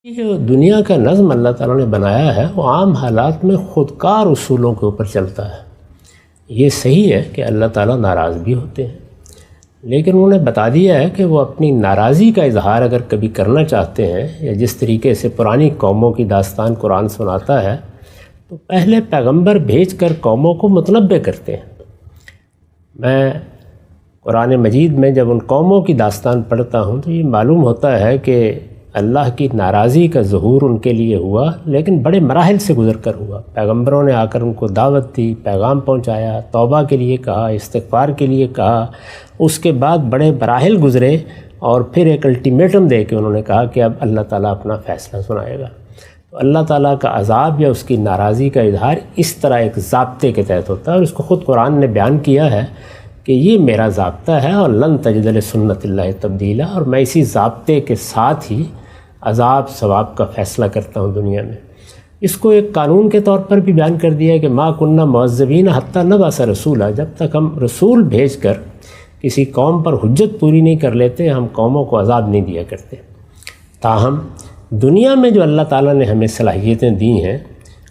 جو دنیا کا نظم اللہ تعالیٰ نے بنایا ہے وہ عام حالات میں خودکار اصولوں کے اوپر چلتا ہے۔ یہ صحیح ہے کہ اللہ تعالیٰ ناراض بھی ہوتے ہیں، لیکن انہوں نے بتا دیا ہے کہ وہ اپنی ناراضی کا اظہار اگر کبھی کرنا چاہتے ہیں، یا جس طریقے سے پرانی قوموں کی داستان قرآن سناتا ہے تو پہلے پیغمبر بھیج کر قوموں کو متنبع کرتے ہیں۔ میں قرآن مجید میں جب ان قوموں کی داستان پڑھتا ہوں تو یہ معلوم ہوتا ہے کہ اللہ کی ناراضی کا ظہور ان کے لیے ہوا، لیکن بڑے مراحل سے گزر کر ہوا۔ پیغمبروں نے آ کر ان کو دعوت دی، پیغام پہنچایا، توبہ کے لیے کہا، استغفار کے لیے کہا، اس کے بعد بڑے مراحل گزرے اور پھر ایک الٹیمیٹم دے کے انہوں نے کہا کہ اب اللہ تعالیٰ اپنا فیصلہ سنائے گا۔ تو اللہ تعالیٰ کا عذاب یا اس کی ناراضی کا اظہار اس طرح ایک ضابطے کے تحت ہوتا ہے، اور اس کو خود قرآن نے بیان کیا ہے کہ یہ میرا ضابطہ ہے اور لن تجد لسنت اللہ تبدیلا، اور میں اسی ضابطے کے ساتھ ہی عذاب ثواب کا فیصلہ کرتا ہوں دنیا میں۔ اس کو ایک قانون کے طور پر بھی بیان کر دیا ہے کہ ما کننا معذبین حتی نبعث رسولا، جب تک ہم رسول بھیج کر کسی قوم پر حجت پوری نہیں کر لیتے ہم قوموں کو عذاب نہیں دیا کرتے۔ تاہم دنیا میں جو اللہ تعالیٰ نے ہمیں صلاحیتیں دی ہیں،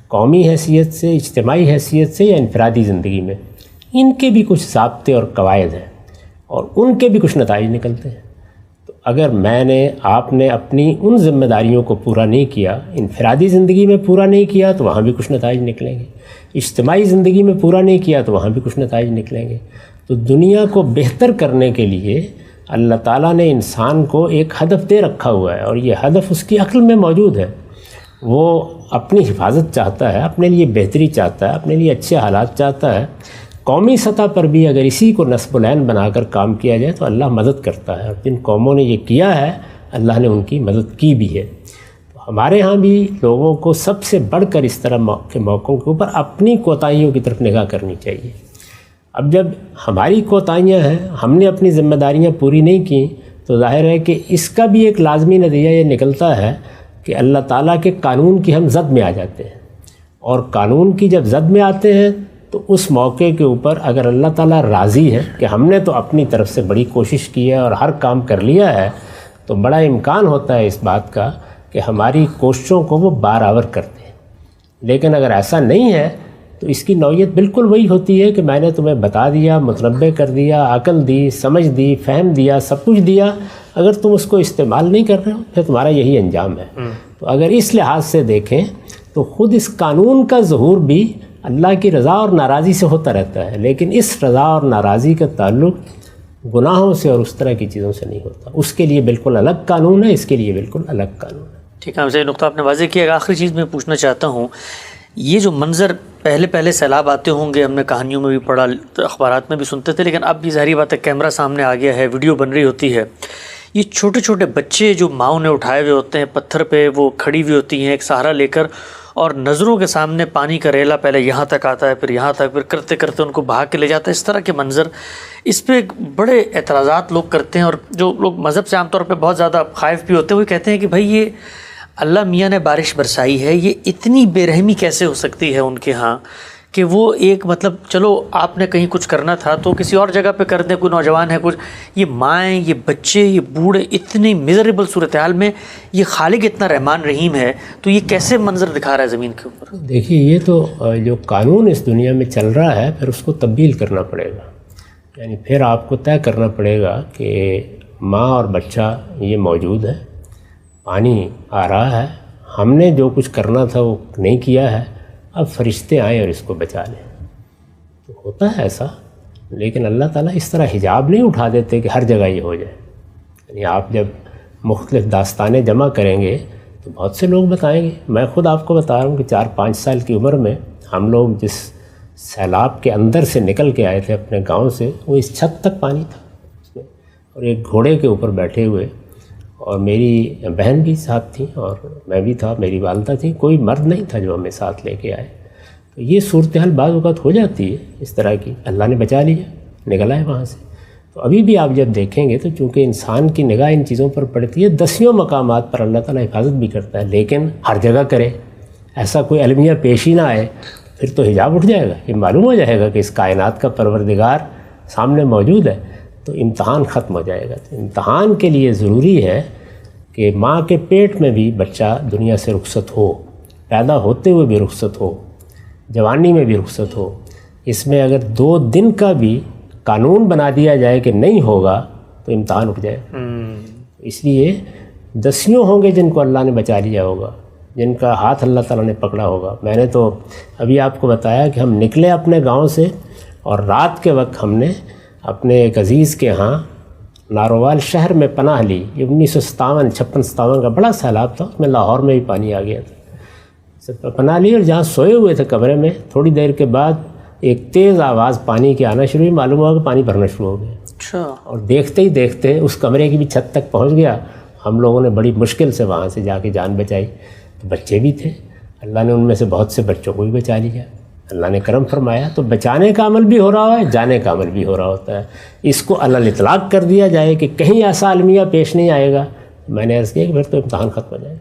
قومی حیثیت سے، اجتماعی حیثیت سے یا انفرادی زندگی میں، ان کے بھی کچھ ضابطے اور قواعد ہیں اور ان کے بھی کچھ نتائج نکلتے ہیں۔ تو اگر میں نے، آپ نے اپنی ان ذمہ داریوں کو پورا نہیں کیا، انفرادی زندگی میں پورا نہیں کیا تو وہاں بھی کچھ نتائج نکلیں گے، اجتماعی زندگی میں پورا نہیں کیا تو وہاں بھی کچھ نتائج نکلیں گے۔ تو دنیا کو بہتر کرنے کے لیے اللہ تعالیٰ نے انسان کو ایک ہدف دے رکھا ہوا ہے، اور یہ ہدف اس کی عقل میں موجود ہے۔ وہ اپنی حفاظت چاہتا ہے، اپنے لیے بہتری چاہتا ہے، اپنے لیے اچھے حالات چاہتا ہے۔ قومی سطح پر بھی اگر اسی کو نصب العین بنا کر کام کیا جائے تو اللہ مدد کرتا ہے، اور جن قوموں نے یہ کیا ہے اللہ نے ان کی مدد کی بھی ہے۔ تو ہمارے ہاں بھی لوگوں کو سب سے بڑھ کر اس طرح کے موقعوں کے اوپر اپنی کوتاہیوں کی طرف نگاہ کرنی چاہیے۔ اب جب ہماری کوتاہیاں ہیں، ہم نے اپنی ذمہ داریاں پوری نہیں کیں، تو ظاہر ہے کہ اس کا بھی ایک لازمی نتیجہ یہ نکلتا ہے کہ اللہ تعالیٰ کے قانون کی ہم زد میں آ جاتے ہیں، اور قانون کی جب زد میں آتے ہیں تو اس موقع کے اوپر اگر اللہ تعالیٰ راضی ہے کہ ہم نے تو اپنی طرف سے بڑی کوشش کی ہے اور ہر کام کر لیا ہے، تو بڑا امکان ہوتا ہے اس بات کا کہ ہماری کوششوں کو وہ برآور کرتے ہیں۔ لیکن اگر ایسا نہیں ہے تو اس کی نوعیت بالکل وہی ہوتی ہے کہ میں نے تمہیں بتا دیا، متنبع کر دیا، عقل دی، سمجھ دی، فہم دیا، سب کچھ دیا، اگر تم اس کو استعمال نہیں کر رہے ہو پھر تمہارا یہی انجام ہے۔ تو اگر اس لحاظ سے دیکھیں تو خود اس قانون کا ظہور بھی اللہ کی رضا اور ناراضی سے ہوتا رہتا ہے، لیکن اس رضا اور ناراضی کا تعلق گناہوں سے اور اس طرح کی چیزوں سے نہیں ہوتا۔ اس کے لیے بالکل الگ قانون ہے، اس کے لیے بالکل الگ قانون ہے۔ ٹھیک ہے، ہم سے یہ نقطہ آپ نے واضح کیا۔ آخری چیز میں پوچھنا چاہتا ہوں، یہ جو منظر پہلے سیلاب آتے ہوں گے، ہم نے کہانیوں میں بھی پڑھا، اخبارات میں بھی سنتے تھے، لیکن اب بھی ظاہری بات ہے کیمرہ سامنے آ گیا ہے، ویڈیو بن رہی ہوتی ہے۔ یہ چھوٹے چھوٹے بچے جو ماؤں نے اٹھائے ہوئے ہوتے ہیں، پتھر پہ وہ کھڑی ہوئی ہوتی ہیں ایک سہارا لے کر، اور نظروں کے سامنے پانی کا ریلا پہلے یہاں تک آتا ہے، پھر یہاں تک، پھر کرتے کرتے ان کو بہا کے لے جاتا ہے۔ اس طرح کے منظر، اس پہ بڑے اعتراضات لوگ کرتے ہیں، اور جو لوگ مذہب سے عام طور پہ بہت زیادہ خائف بھی ہوتے ہیں وہ کہتے ہیں کہ بھائی یہ اللہ میاں نے بارش برسائی ہے، یہ اتنی بے رحمی کیسے ہو سکتی ہے ان کے ہاں کہ وہ ایک مطلب چلو آپ نے کہیں کچھ کرنا تھا تو کسی اور جگہ پہ کر دیں، کوئی نوجوان ہے کچھ، یہ مائیں، یہ بچے، یہ بوڑھے اتنی میزریبل صورتحال میں یہ خالق اتنا رحمان رحیم ہے، تو یہ کیسے منظر دکھا رہا ہے زمین کے اوپر؟ دیکھیے، یہ تو جو قانون اس دنیا میں چل رہا ہے پھر اس کو تبدیل کرنا پڑے گا، یعنی پھر آپ کو طے کرنا پڑے گا کہ ماں اور بچہ یہ موجود ہے، پانی آ رہا ہے، ہم نے جو کچھ کرنا تھا وہ نہیں کیا ہے، اب فرشتے آئیں اور اس کو بچا لیں۔ تو ہوتا ہے ایسا، لیکن اللہ تعالیٰ اس طرح حجاب نہیں اٹھا دیتے کہ ہر جگہ یہ ہو جائے۔ یعنی آپ جب مختلف داستانیں جمع کریں گے تو بہت سے لوگ بتائیں گے۔ میں خود آپ کو بتا رہا ہوں کہ 4-5 سال کی عمر میں ہم لوگ جس سیلاب کے اندر سے نکل کے آئے تھے اپنے گاؤں سے، وہ اس چھت تک پانی تھا اس میں، اور ایک گھوڑے کے اوپر بیٹھے ہوئے، اور میری بہن بھی ساتھ تھی اور میں بھی تھا، میری والدہ تھی، کوئی مرد نہیں تھا جو ہمیں ساتھ لے کے آئے۔ تو یہ صورتحال بعض اوقات ہو جاتی ہے اس طرح کی، اللہ نے بچا لیا، نکل آئے وہاں سے۔ تو ابھی بھی آپ جب دیکھیں گے تو چونکہ انسان کی نگاہ ان چیزوں پر پڑتی ہے، دسیوں مقامات پر اللہ تعالیٰ حفاظت بھی کرتا ہے، لیکن ہر جگہ کرے، ایسا کوئی المیہ پیش ہی نہ آئے، پھر تو حجاب اٹھ جائے گا، یہ معلوم ہو جائے گا کہ اس کائنات کا پروردگار سامنے موجود ہے، تو امتحان ختم ہو جائے گا۔ تو امتحان کے لیے ضروری ہے کہ ماں کے پیٹ میں بھی بچہ دنیا سے رخصت ہو، پیدا ہوتے ہوئے بھی رخصت ہو، جوانی میں بھی رخصت ہو، اس میں اگر 2 دن کا بھی قانون بنا دیا جائے کہ نہیں ہوگا تو امتحان اٹھ جائے. اس لیے دسیوں ہوں گے جن کو اللہ نے بچا لیا ہوگا، جن کا ہاتھ اللہ تعالیٰ نے پکڑا ہوگا. میں نے تو ابھی آپ کو بتایا کہ ہم نکلے اپنے گاؤں سے اور رات کے وقت ہم نے اپنے ایک عزیز کے ہاں نارووال شہر میں پناہ لی. یہ 1957 کا بڑا سیلاب تھا، اس میں لاہور میں بھی پانی آ گیا تھا. پناہ لی اور جہاں سوئے ہوئے تھے کمرے میں، تھوڑی دیر کے بعد ایک تیز آواز پانی کی آنا شروع ہوئی. معلوم ہوا کہ پانی بھرنا شروع ہو گیا. اچھا. اور دیکھتے ہی دیکھتے اس کمرے کی بھی چھت تک پہنچ گیا. ہم لوگوں نے بڑی مشکل سے وہاں سے جا کے جان بچائی. تو بچے بھی تھے، اللہ نے ان میں سے بہت سے بچوں کو بھی بچا لیا. اللہ نے کرم فرمایا. تو بچانے کا عمل بھی ہو رہا ہے، جانے کا عمل بھی ہو رہا ہوتا ہے. اس کو علی الاطلاق کر دیا جائے کہ کہیں ایسا المیہ پیش نہیں آئے گا، میں نے عرض کیا کہ پھر تو امتحان ختم ہو جائے.